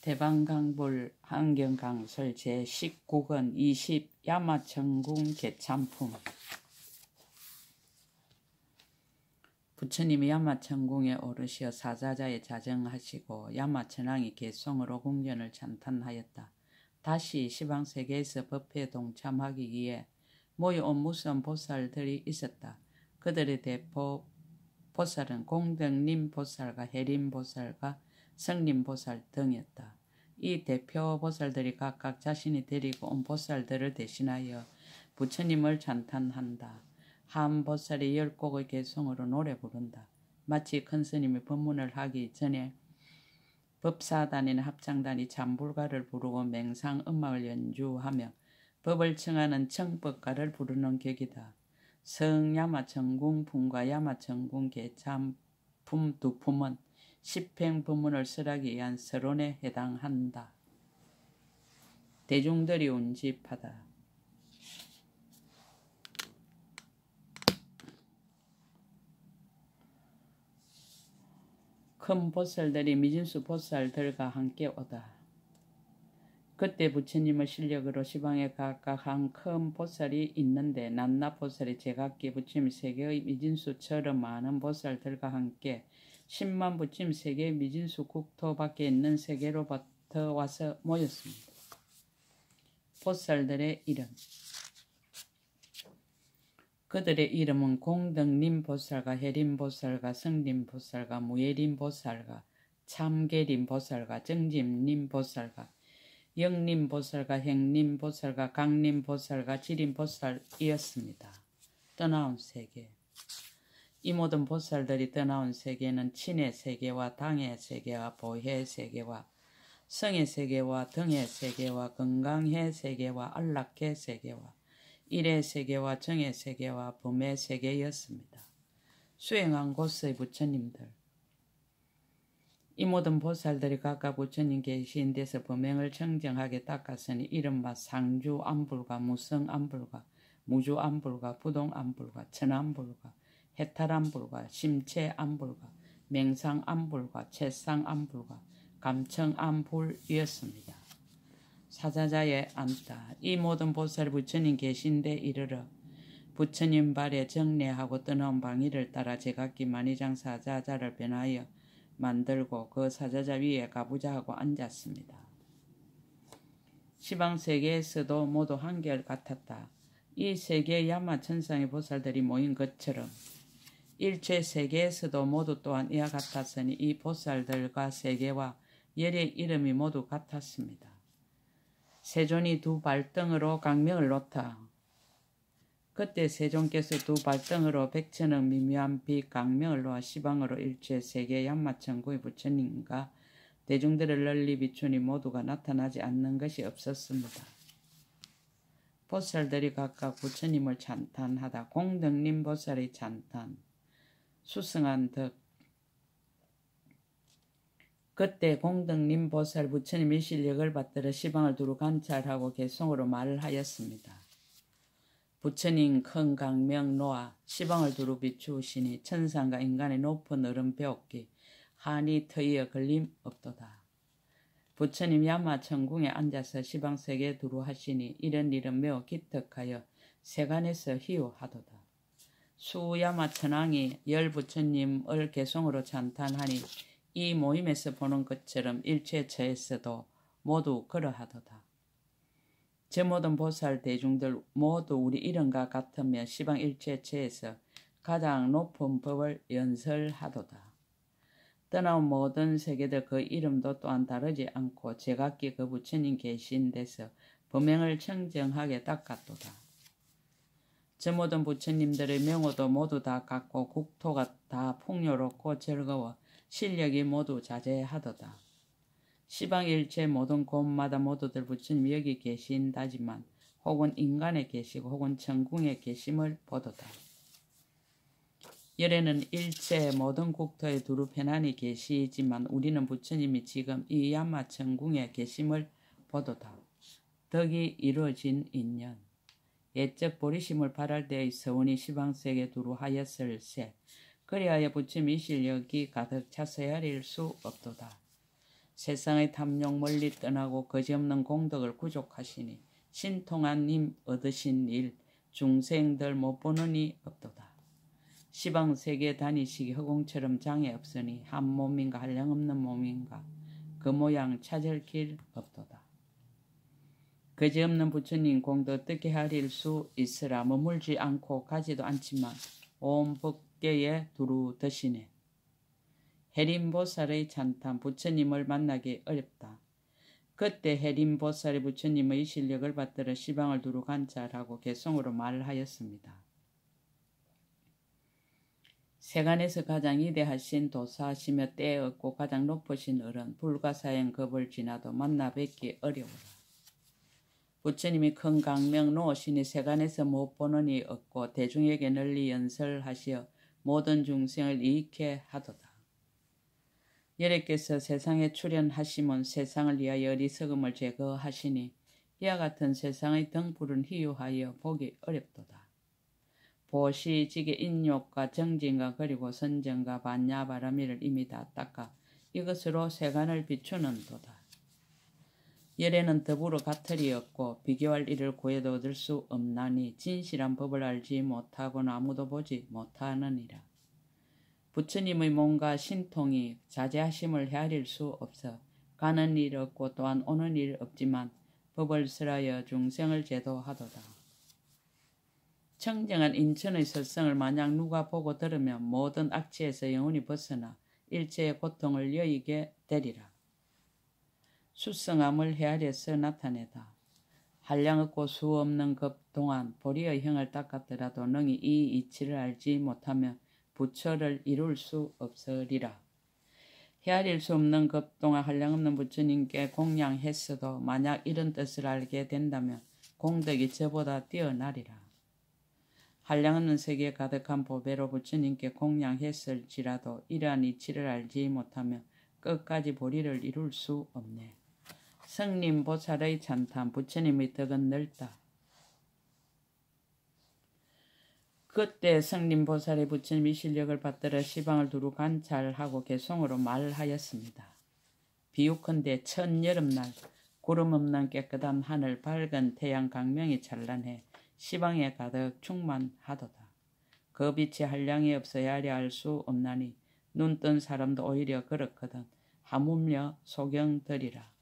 대방강불 환경강설 제19권 20 야마천궁 개참품. 부처님이 야마천궁에 오르시어 사자자에 자정하시고 야마천왕이 개송으로 궁전을 찬탄하였다. 다시 시방세계에서 법회에 동참하기 위해 모여온 무서운 보살들이 있었다. 그들의 대표 보살은 공덕림보살과 해림보살과 성림보살 등이었다. 이 대표 보살들이 각각 자신이 데리고 온 보살들을 대신하여 부처님을 찬탄한다. 한 보살이 10곡의 개송으로 노래 부른다. 마치 큰 스님이 법문을 하기 전에 법사단이나 합창단이 잠불가를 부르고 맹상음악을 연주하며 법을 청하는 청법가를 부르는 격이다. 성야마천궁품과 야마천궁 개참품 두 품은 십행법문을 설하기 위한 서론에 해당한다. 대중들이 운집하다. 큰 보살들이 미진수 보살들과 함께 오다. 그때 부처님의 실력으로 시방에 각각 한 큰 보살이 있는데 낱낱 보살이 제각기 부처님 세계의 미진수처럼 많은 보살들과 함께 10만 부처님 세계의 미진수 국토 밖에 있는 세계로부터 와서 모였습니다. 보살들의 이름. 그들의 이름은 공덕림보살과 해림보살과 성림보살과 무예림보살과 참계림보살과 정집림보살과 영림보살과 행림보살과 강림보살과 지림보살이었습니다. 떠나온 세계. 이 모든 보살들이 떠나온 세계는 친의 세계와 당의 세계와 보혜의 세계와 성의 세계와 등의 세계와 건강의 세계와 안락의 세계와 일의 세계와 정의 세계와 범의 세계였습니다. 수행한 곳의 부처님들. 이 모든 보살들이 각각 부처님 계신 데서 범행을 청정하게 닦았으니 이른바 상주안불과 무성안불과 무주안불과 부동안불과 천안불과 해탈안불과 심체안불과 맹상안불과 채상안불과 감청안불이었습니다. 사자자에 앉다. 이 모든 보살 부처님 계신데 이르러 부처님 발에 정례하고 떠나온 방위를 따라 제각기 만의장 사자자를 변하여 만들고 그 사자자 위에 가부좌하고 앉았습니다. 시방세계에서도 모두 한결 같았다. 이 세계의 야마천상의 보살들이 모인 것처럼 일체 세계에서도 모두 또한 이와 같았으니 이 보살들과 세계와 열의 이름이 모두 같았습니다. 세존이 두 발등으로 강명을 놓다. 그때 세존께서 두 발등으로 백천억 미묘한 빛 강명을 놓아 시방으로 일체 세계 야마천궁의 부처님과 대중들을 널리 비추니 모두가 나타나지 않는 것이 없었습니다. 보살들이 각각 부처님을 찬탄하다. 공덕림 보살의 찬탄. 수승한 덕. 그때 공덕림 보살 부처님의 실력을 받들어 시방을 두루 관찰하고 개송으로 말을 하였습니다. 부처님 큰 강명 놓아 시방을 두루 비추시니 천상과 인간의 높은 얼음 배옥기 한이 터이어 걸림 없도다. 부처님 야마천궁에 앉아서 시방세계에 두루 하시니 이런 일은 매우 기특하여 세간에서 희유하도다. 수야마천왕이 열 부처님을 개송으로 찬탄하니 이 모임에서 보는 것처럼 일체처에서도 모두 그러하도다. 저 모든 보살 대중들 모두 우리 이름과 같으며 시방 일체처에서 가장 높은 법을 연설하도다. 떠나온 모든 세계들 그 이름도 또한 다르지 않고 제각기 그 부처님 계신 데서 범행을 청정하게 닦았도다. 저 모든 부처님들의 명호도 모두 다 같고 국토가 다 풍요롭고 즐거워 실력이 모두 자제하도다. 시방 일체 모든 곳마다 모두들 부처님 여기 계신다지만 혹은 인간에 계시고 혹은 천궁에 계심을 보도다. 열에는 일체 모든 국토에 두루 편안히 계시지만 우리는 부처님이 지금 이 야마천궁에 계심을 보도다. 덕이 이루어진 인연. 옛적 보리심을 발할 때의 서원이 시방세계 두루 하였을세. 그리하여 부처님이 실력이 가득 차서 헤아릴 수 없도다. 세상의 탐욕 멀리 떠나고 거지없는 공덕을 구족하시니 신통한 님 얻으신 일 중생들 못 보느니 없도다. 시방세계 다니시기 허공처럼 장애 없으니 한 몸인가 한량없는 몸인가 그 모양 찾을 길 없도다. 거지없는 부처님 공덕 어떻게 하릴 수 있으라 머물지 않고 가지도 않지만 온 법계에 두루 드시네. 해림보살의 찬탄 부처님을 만나기 어렵다. 그때 해림보살이 부처님의 실력을 받들어 시방을 두루 관찰하고 개성으로 말하였습니다. 세간에서 가장 위대하신 도사하시며 때에 없고 가장 높으신 어른 불가사행 겁을 지나도 만나 뵙기 어려우라. 부처님이 큰 강명 놓으시니 세간에서 못 보느니 없고 대중에게 널리 연설하시어 모든 중생을 이익해 하도다. 여래께서 세상에 출현하시면 세상을 위하여 어리석음을 제거하시니 이와 같은 세상의 등불은 희유하여 보기 어렵도다. 보시지게 인욕과 정진과 그리고 선정과 반야 바라미를 이미 다 닦아 이것으로 세간을 비추는 도다. 열에는 더불어 같을이 없고 비교할 일을 구해도 얻을 수 없나니 진실한 법을 알지 못하고는 아무도 보지 못하느니라. 부처님의 몸과 신통이 자제하심을 헤아릴 수 없어 가는 일 없고 또한 오는 일 없지만 법을 설하여 중생을 제도하도다. 청정한 인천의 설성을 만약 누가 보고 들으면 모든 악취에서 영원히 벗어나 일체의 고통을 여의게 되리라. 수성함을 헤아려서 나타내다. 한량없고 수없는 급 동안 보리의 형을 닦았더라도 능히 이 이치를 알지 못하며 부처를 이룰 수 없으리라. 헤아릴 수 없는 급 동안 한량없는 부처님께 공양했어도 만약 이런 뜻을 알게 된다면 공덕이 저보다 뛰어나리라. 한량없는 세계에 가득한 보배로 부처님께 공양했을지라도 이러한 이치를 알지 못하며 끝까지 보리를 이룰 수 없네. 성림 보살의 찬탄 부처님의 덕은 넓다. 그때 성림 보살의 부처님이 실력을 받들어 시방을 두루 관찰하고 개성으로 말하였습니다. 비유컨대 첫 여름날 구름 없는 깨끗한 하늘 밝은 태양 강명이 찬란해 시방에 가득 충만하도다. 그 빛이 한량이 없어야 하려 할 수 없나니 눈 뜬 사람도 오히려 그렇거든 하물며 소경들이라.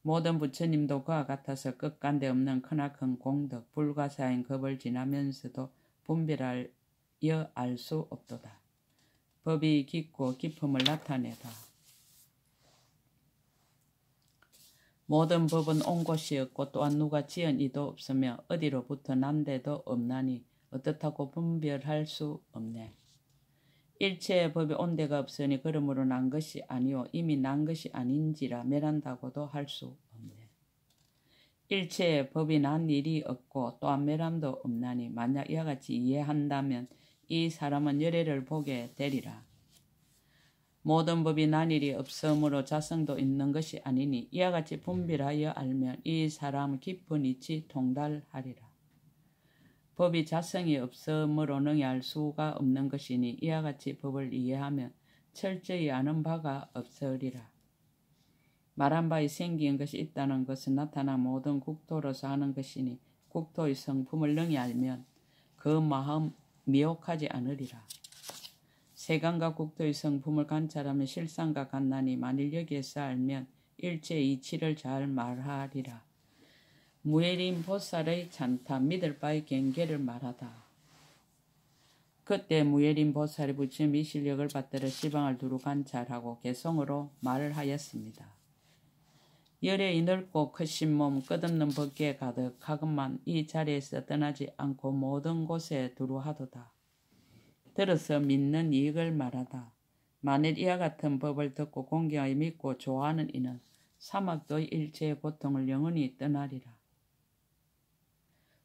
모든 부처님도 그와 같아서 끝간데 없는 크나큰 공덕 불가사행 겁을 지나면서도 분별하여 알 수 없도다. 법이 깊고 깊음을 나타내다. 모든 법은 온 곳이 없고 또한 누가 지은 이도 없으며 어디로부터 난 데도 없나니 어떻다고 분별할 수 없네. 일체의 법이 온 데가 없으니 그러므로 난 것이 아니오 이미 난 것이 아닌지라 멸한다고도 할 수 없네. 일체의 법이 난 일이 없고 또한 멸함도 없나니 만약 이와 같이 이해한다면 이 사람은 열애를 보게 되리라. 모든 법이 난 일이 없으므로 자성도 있는 것이 아니니 이와 같이 분별하여 알면 이 사람 깊은 이치 통달하리라. 법이 자성이 없으므로 능히 알 수가 없는 것이니 이와 같이 법을 이해하면 철저히 아는 바가 없으리라. 말한 바에 생긴 것이 있다는 것은 나타난 모든 국토로서 하는 것이니 국토의 성품을 능히 알면 그 마음 미혹하지 않으리라. 세간과 국토의 성품을 관찰하면 실상과 같나니 만일 여기에서 알면 일체 이치를 잘 말하리라. 무예림 보살의 찬탄 믿을 바의 경계를 말하다. 그때 무예림 보살이 부처님이 실력을 받들어 시방을 두루 관찰하고 개성으로 말을 하였습니다. 열의 넓고 크신 몸 끝없는 법계에 가득하건만 이 자리에서 떠나지 않고 모든 곳에 두루 하도다. 들어서 믿는 이익을 말하다. 만일 이와 같은 법을 듣고 공경하여 믿고 좋아하는 이는 사막도의 일체의 고통을 영원히 떠나리라.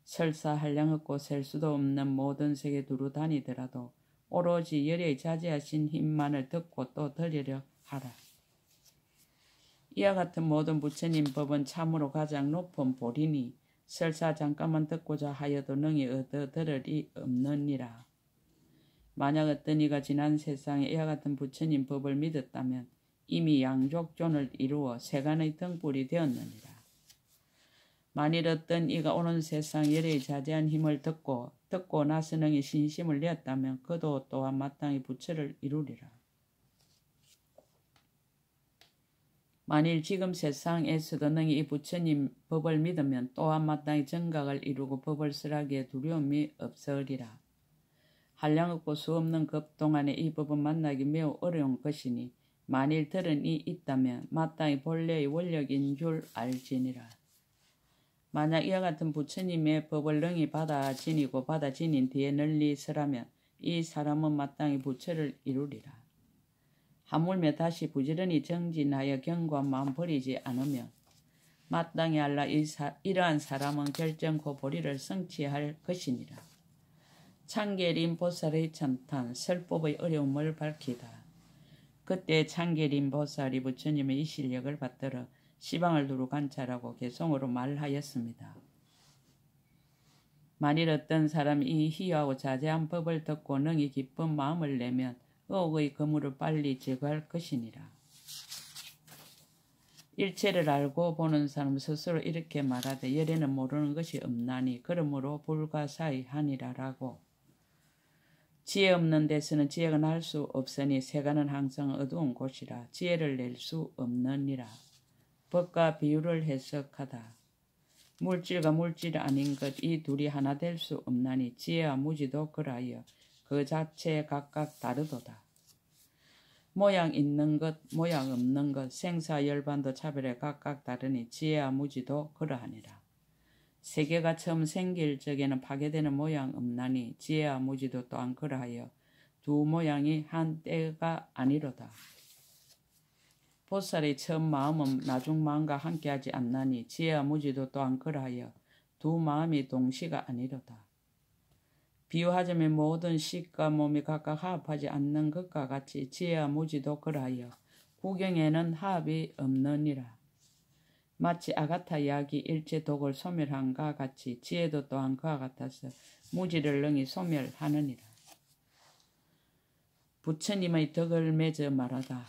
설사 한량 없고 셀 수도 없는 모든 세계 두루 다니더라도 오로지 열의 자제하신 힘만을 듣고 또 들으려 하라. 이와 같은 모든 부처님 법은 참으로 가장 높은 보리니 설사 잠깐만 듣고자 하여도 능히 얻어 들을 리 없느니라. 만약 어떤 이가 지난 세상에 이와 같은 부처님 법을 믿었다면 이미 양족존을 이루어 세간의 등불이 되었느니라. 만일 어떤 이가 오는 세상 열의 자제한 힘을 듣고 나서 능히 신심을 내었다면 그도 또한 마땅히 부처를 이루리라. 만일 지금 세상에서도 능히 이 부처님 법을 믿으면 또한 마땅히 정각을 이루고 법을 설하기에 두려움이 없으리라. 한량 없고 수 없는 급 동안에 이 법은 만나기 매우 어려운 것이니 만일 들은 이 있다면 마땅히 본래의 원력인 줄 알지니라. 만약 이와 같은 부처님의 법을 능히 받아 지니고 받아 지닌 뒤에 널리 설하면 이 사람은 마땅히 부처를 이루리라. 하물며 다시 부지런히 정진하여 견고한 마음 버리지 않으면 마땅히 알라 이러한 사람은 결정코 보리를 성취할 것이니라. 창계림 보살의 찬탄 설법의 어려움을 밝히다. 그때 창계림 보살이 부처님의 이 실력을 받들어 시방을 두루 관찰하고 개송으로 말하였습니다. 만일 어떤 사람이 이 희유하고 자제한 법을 듣고 능히 기쁜 마음을 내면 의혹의 그물을 빨리 제거할 것이니라. 일체를 알고 보는 사람 스스로 이렇게 말하되 열에는 모르는 것이 없나니 그러므로 불가사의하니라라고. 지혜 없는 데서는 지혜가 날 수 없으니 세간은 항상 어두운 곳이라 지혜를 낼 수 없느니라. 법과 비유를 해석하다. 물질과 물질이 아닌 것 이 둘이 하나 될 수 없나니 지혜와 무지도 그라하여 그 자체 각각 다르도다. 모양 있는 것, 모양 없는 것, 생사 열반도 차별에 각각 다르니 지혜와 무지도 그러하니라. 세계가 처음 생길 적에는 파괴되는 모양 없나니 지혜와 무지도 또한 그러하여 두 모양이 한 때가 아니로다. 보살의 처음 마음은 나중 마음과 함께하지 않나니 지혜와 무지도 또한 그러하여 두 마음이 동시가 아니로다. 비유하자면 모든 식과 몸이 각각 화합하지 않는 것과 같이 지혜와 무지도 그러하여 구경에는 화합이 없느니라. 마치 아가타 약이 일체 독을 소멸한과 같이 지혜도 또한 그와 같아서 무지를 능히 소멸하느니라. 부처님의 덕을 맺어 말하다.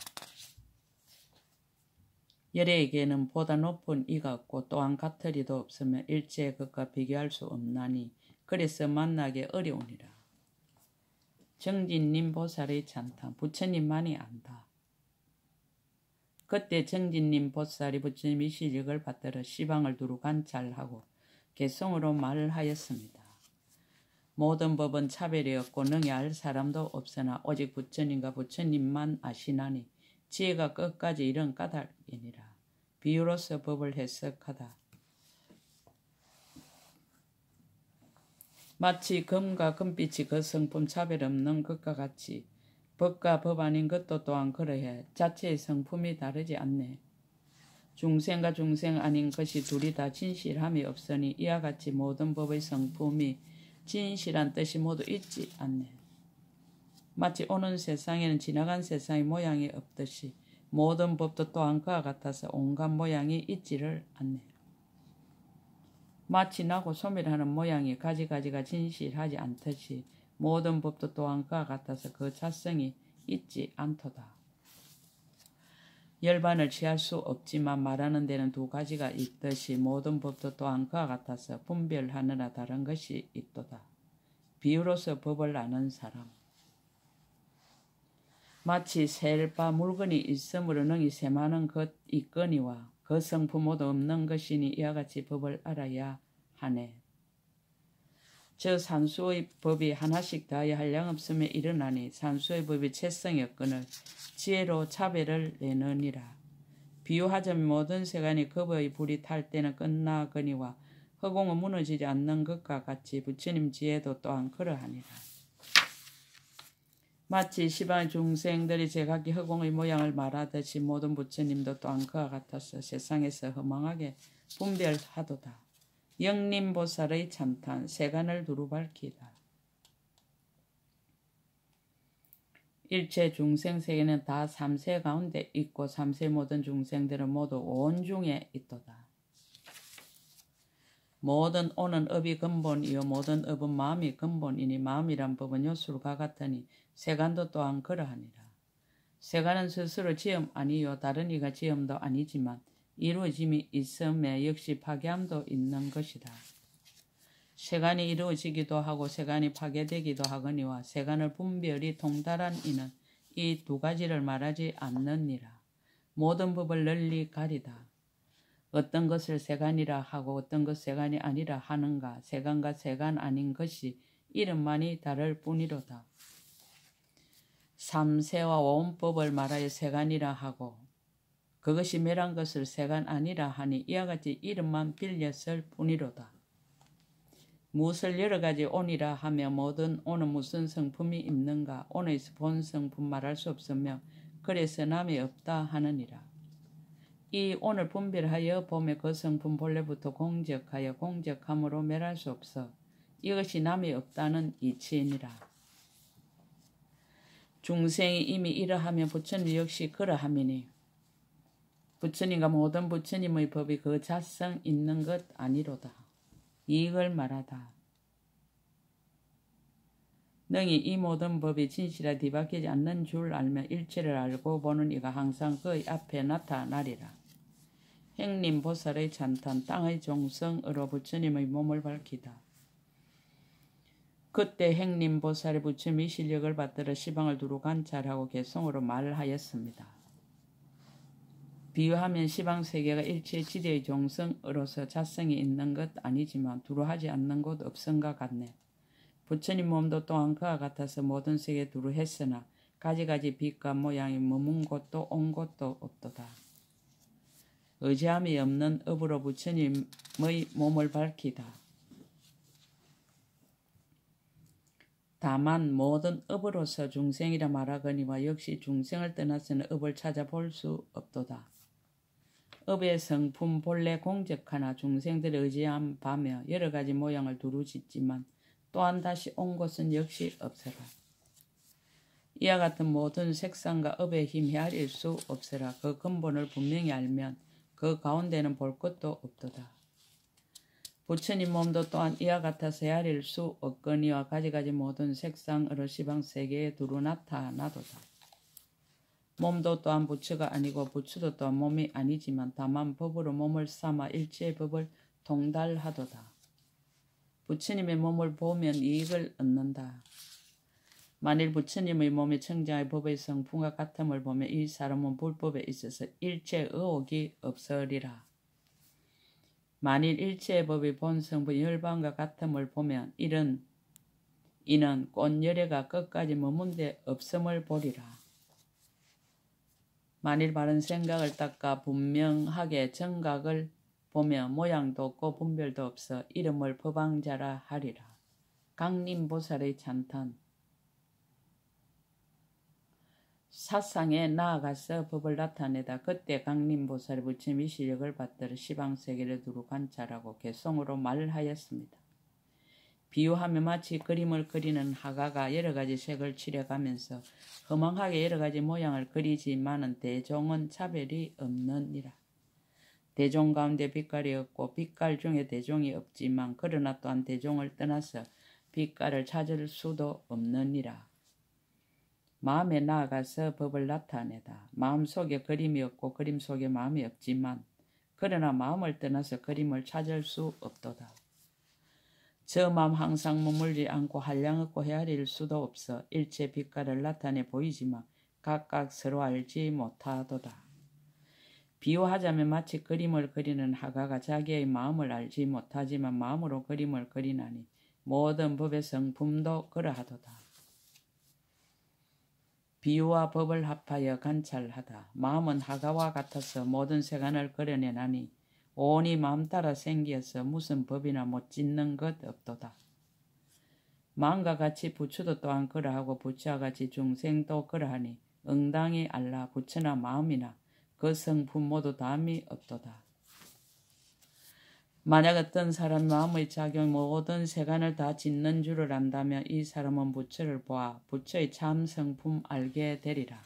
열애에게는 보다 높은 이가 없고 또한 같으리도 없으면 일체의 것과 비교할 수 없나니 그래서 만나기 어려우니라. 정진님 보살의 찬탄 부처님만이 안다. 그때 정진님 보살이 부처님의 실력을 받들어 시방을 두루 관찰하고 개성으로 말을 하였습니다. 모든 법은 차별이 없고 능히 알 사람도 없으나 오직 부처님과 부처님만 아시나니 지혜가 끝까지 이런 까닭이니라. 비유로서 법을 해석하다. 마치 금과 금빛이 그 성품 차별 없는 것과 같이 법과 법 아닌 것도 또한 그러해 자체의 성품이 다르지 않네. 중생과 중생 아닌 것이 둘이 다 진실함이 없으니 이와 같이 모든 법의 성품이 진실한 뜻이 모두 있지 않네. 마치 오는 세상에는 지나간 세상의 모양이 없듯이 모든 법도 또한 그와 같아서 온갖 모양이 있지를 않네. 마치 나고 소멸하는 모양이 가지가지가 진실하지 않듯이 모든 법도 또한 그와 같아서 그 자성이 있지 않도다. 열반을 취할 수 없지만 말하는 데는 두 가지가 있듯이 모든 법도 또한 그와 같아서 분별하느라 다른 것이 있도다. 비유로서 법을 아는 사람. 마치 셀바 물건이 있으므로 능히 셈하는 것 있거니와 그 성품 모두 없는 것이니 이와 같이 법을 알아야 하네. 저 산수의 법이 하나씩 다하여 한량없음에 일어나니 산수의 법이 채성이 없거늘 지혜로 차별을 내느니라. 비유하자면 모든 세간이 급의 불이 탈 때는 끝나거니와 허공은 무너지지 않는 것과 같이 부처님 지혜도 또한 그러하니라. 마치 시방 중생들이 제각기 허공의 모양을 말하듯이 모든 부처님도 또한 그와 같아서 세상에서 허망하게 분별하도다. 영림보살의 찬탄 세간을 두루 밝히다. 일체 중생세계는 다 삼세 가운데 있고 삼세 모든 중생들은 모두 온중에 있도다. 모든 오는 업이 근본이요 모든 업은 마음이 근본이니 마음이란 법은 요술과 같으니 세간도 또한 그러하니라. 세간은 스스로 지음 아니요 다른 이가 지음도 아니지만 이루어짐이 있음에 역시 파괴함도 있는 것이다. 세간이 이루어지기도 하고 세간이 파괴되기도 하거니와 세간을 분별이 통달한 이는 이 두 가지를 말하지 않느니라. 모든 법을 널리 가리다. 어떤 것을 세간이라 하고 어떤 것 세간이 아니라 하는가. 세간과 세간 아닌 것이 이름만이 다를 뿐이로다. 삼세와 오음법을 말하여 세간이라 하고 그것이 멸한 것을 세간 아니라 하니 이와 같이 이름만 빌렸을 뿐이로다. 무엇을 여러 가지 온이라 하며 모든 온은 무슨 성품이 있는가. 온에서 본 성품 말할 수 없으며 그래서 남이 없다 하느니라. 이 온을 분별하여 보며 그 성품 본래부터 공적하여 공적함으로 멸할 수 없어 이것이 남이 없다는 이치이니라. 중생이 이미 이러하며 부처님 역시 그러함이니 부처님과 모든 부처님의 법이 그 자성 있는 것 아니로다. 이익을 말하다. 능히 이 모든 법이 진실에 뒤바뀌지 않는 줄 알며 일체를 알고 보는 이가 항상 그의 앞에 나타나리라. 행림 보살의 찬탄 땅의 종성으로 부처님의 몸을 밝히다. 그때 행림 보살이 부처님의 실력을 받들어 시방을 두루 관찰하고 개성으로 말하였습니다. 비유하면 시방세계가 일체 지대의 종성으로서 자성이 있는 것 아니지만 두루 하지 않는 곳 없음과 같네. 부처님 몸도 또한 그와 같아서 모든 세계 두루 했으나 가지가지 빛과 모양이 머문 곳도 온 곳도 없도다. 의지함이 없는 업으로 부처님의 몸을 밝히다. 다만 모든 업으로서 중생이라 말하거니와 역시 중생을 떠나서는 업을 찾아볼 수 없도다. 업의 성품 본래 공적하나 중생들의 의지함 바며 여러 가지 모양을 두루 짓지만 또한 다시 온 곳은 역시 없으라. 이와 같은 모든 색상과 업의 힘 헤아릴 수 없으라. 그 근본을 분명히 알면 그 가운데는 볼 것도 없도다. 부처님 몸도 또한 이와 같아서 헤아릴 수 없거니와 가지가지 모든 색상으로 시방세계에 두루 나타나도다. 몸도 또한 부처가 아니고 부처도 또한 몸이 아니지만 다만 법으로 몸을 삼아 일체의 법을 통달하도다. 부처님의 몸을 보면 이익을 얻는다. 만일 부처님의 몸이 청정의 법의 성품과 같음을 보면 이 사람은 불법에 있어서 일체 의혹이 없으리라. 만일 일체의 법의 본성분 열반과 같음을 보면 이는 꽃열애가 끝까지 머문 데 없음을 보리라. 만일 바른 생각을 닦아 분명하게 정각을 보며 모양도 없고 분별도 없어 이름을 법왕자라 하리라. 강림보살의 찬탄. 사상에 나아가서 법을 나타내다. 그때 강림보살이 부처님의 실력을 받들어 시방세계를 두루 관찰하고 개성으로 말하였습니다. 비유하며 마치 그림을 그리는 화가가 여러 가지 색을 칠해가면서 허망하게 여러 가지 모양을 그리지만은 대종은 차별이 없느니라. 대종 가운데 빛깔이 없고 빛깔 중에 대종이 없지만 그러나 또한 대종을 떠나서 빛깔을 찾을 수도 없느니라. 마음에 나아가서 법을 나타내다. 마음속에 그림이 없고 그림 속에 마음이 없지만 그러나 마음을 떠나서 그림을 찾을 수 없도다. 저 마음 항상 머물지 않고 한량없고 헤아릴 수도 없어 일체 빛깔을 나타내 보이지만 각각 서로 알지 못하도다. 비유하자면 마치 그림을 그리는 화가가 자기의 마음을 알지 못하지만 마음으로 그림을 그리나니 모든 법의 성품도 그러하도다. 비유와 법을 합하여 관찰하다. 마음은 화가와 같아서 모든 세간을 그려내나니 온이 마음 따라 생겨서 무슨 법이나 못 짓는 것 없도다. 마음과 같이 부처도 또한 그러하고 부처와 같이 중생도 그러하니 응당히 알라. 부처나 마음이나 그 성품 모두 다음이 없도다. 만약 어떤 사람 마음의 작용 모든 세간을 다 짓는 줄을 안다면 이 사람은 부처를 보아 부처의 참 성품 알게 되리라.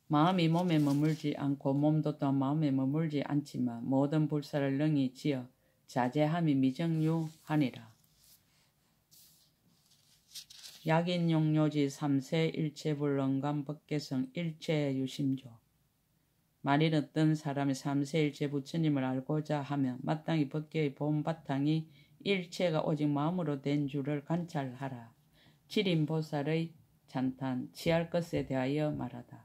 마음이 몸에 머물지 않고 몸도 또한 마음에 머물지 않지만 모든 불사를 능히 지어 자제함이 미정유하니라. 약인용료지 3세 일체불능감 법계성 일체유심조. 만일 어떤 사람이 3세 일체 부처님을 알고자 하면 마땅히 법계의 본바탕이 일체가 오직 마음으로 된 줄을 관찰하라. 지림보살의 찬탄 취할 것에 대하여 말하다.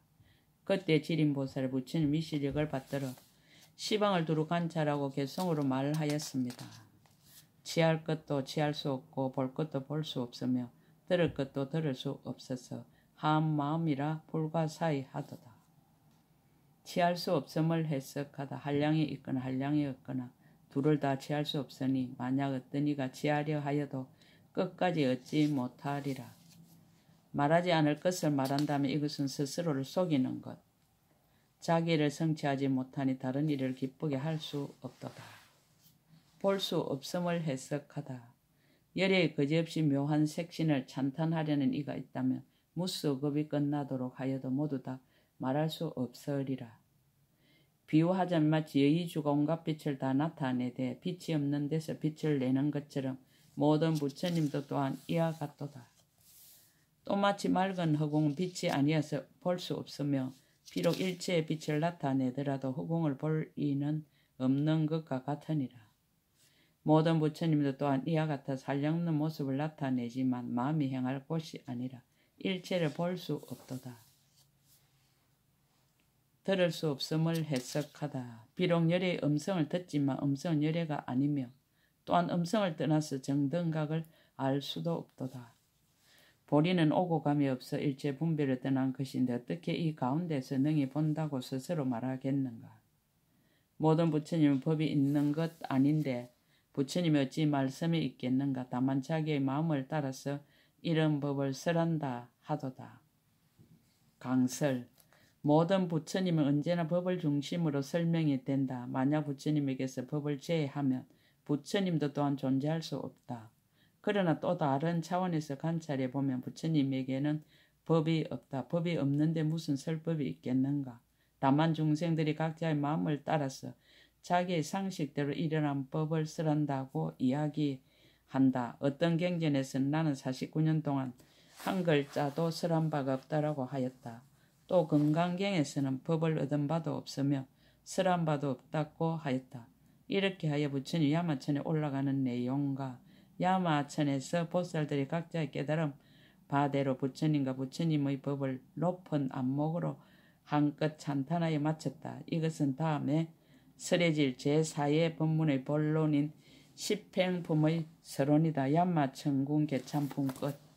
그때 지림보살의 부처님이 시력을 받들어 시방을 두루 관찰하고 개성으로 말하였습니다. 취할 것도 취할 수 없고 볼 것도 볼 수 없으며 들을 것도 들을 수 없어서 한 마음이라 불가사의하도다. 취할 수 없음을 해석하다. 한량이 있거나 한량이 없거나 둘을 다 취할 수 없으니 만약 어떤 이가 취하려 하여도 끝까지 얻지 못하리라. 말하지 않을 것을 말한다면 이것은 스스로를 속이는 것. 자기를 성취하지 못하니 다른 이를 기쁘게 할 수 없도다. 볼 수 없음을 해석하다. 열에 거지없이 묘한 색신을 찬탄하려는 이가 있다면 무수급이 끝나도록 하여도 모두 다 말할 수 없으리라. 비유하자면 마치 여의주가 온갖 빛을 다 나타내되 빛이 없는 데서 빛을 내는 것처럼 모든 부처님도 또한 이와 같도다. 또 마치 맑은 허공은 빛이 아니어서 볼 수 없으며 비록 일체의 빛을 나타내더라도 허공을 볼 이는 없는 것과 같으니라. 모든 부처님도 또한 이와 같아 살려없는 모습을 나타내지만 마음이 행할 곳이 아니라 일체를 볼 수 없도다. 들을 수 없음을 해석하다. 비록 열의 음성을 듣지만 음성은 열의가 아니며 또한 음성을 떠나서 정등각을 알 수도 없도다. 보리는 오고 감이 없어 일체 분별을 떠난 것인데 어떻게 이 가운데서 능히 본다고 스스로 말하겠는가. 모든 부처님은 법이 있는 것 아닌데 부처님이 어찌 말씀이 있겠는가. 다만 자기의 마음을 따라서 이런 법을 설한다 하도다. 강설. 모든 부처님은 언제나 법을 중심으로 설명이 된다. 만약 부처님에게서 법을 제외하면 부처님도 또한 존재할 수 없다. 그러나 또 다른 차원에서 관찰해 보면 부처님에게는 법이 없다. 법이 없는데 무슨 설법이 있겠는가. 다만 중생들이 각자의 마음을 따라서 자기의 상식대로 일어난 법을 설한다고 이야기한다. 어떤 경전에서는 나는 49년 동안 한 글자도 설한 바가 없다라고 하였다. 또 금강경에서는 법을 얻은 바도 없으며 설한 바도 없다고 하였다. 이렇게 하여 부처님 야마천에 올라가는 내용과 야마천에서 보살들이 각자의 깨달음 바대로 부처님과 부처님의 법을 높은 안목으로 한껏 찬탄하여 마쳤다. 이것은 다음에 설해질 제4의 법문의 본론인 십행품의 서론이다. 야마천궁 개참품 끝.